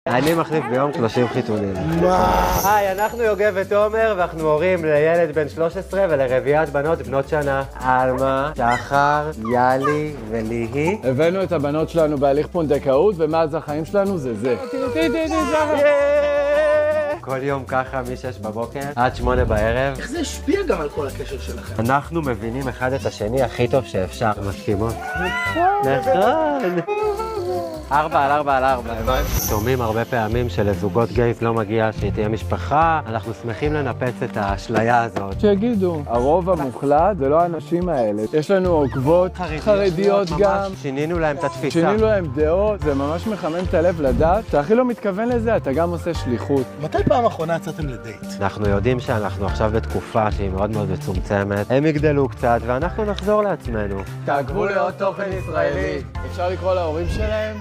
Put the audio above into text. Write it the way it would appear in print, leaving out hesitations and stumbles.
אני מחליף ביום 30 חיתונים. מה? היי, אנחנו יוגב ותומר, ואנחנו הורים לילד בן 13 ולרביעת בנות בנות שנה. אלמה, שחר, יאלי וליהי. הבאנו את הבנות שלנו בהליך פונדקאות, ומאז החיים שלנו זה. כל יום ככה מ-6 בבוקר עד 8 בערב. איך זה השפיע גם על כל הקשר שלכם? אנחנו מבינים אחד את השני הכי טוב שאפשר. מסכימות? נכון. 4 על 4 על 4, הבנת? שומעים הרבה פעמים שלזוגות גייז לא מגיע שתהיה משפחה. אנחנו שמחים לנפץ את האשליה הזאת. שיגידו, הרוב המוחלט זה לא האנשים האלה. יש לנו עוקבות חרדיות גם. שינינו להם את התפיסה. שינינו להם דעות, זה ממש מחמם את הלב לדעת. אתה הכי לא מתכוון לזה, אתה גם עושה שליחות. מתי פעם אחרונה יצאתם לדייט? אנחנו יודעים שאנחנו עכשיו בתקופה שהיא מאוד מאוד מצומצמת. הם יגדלו קצת ואנחנו נחזור לעצמנו. תעקבו לעוד תוכן ישראלי. אפשר לקרוא להורים שלהם?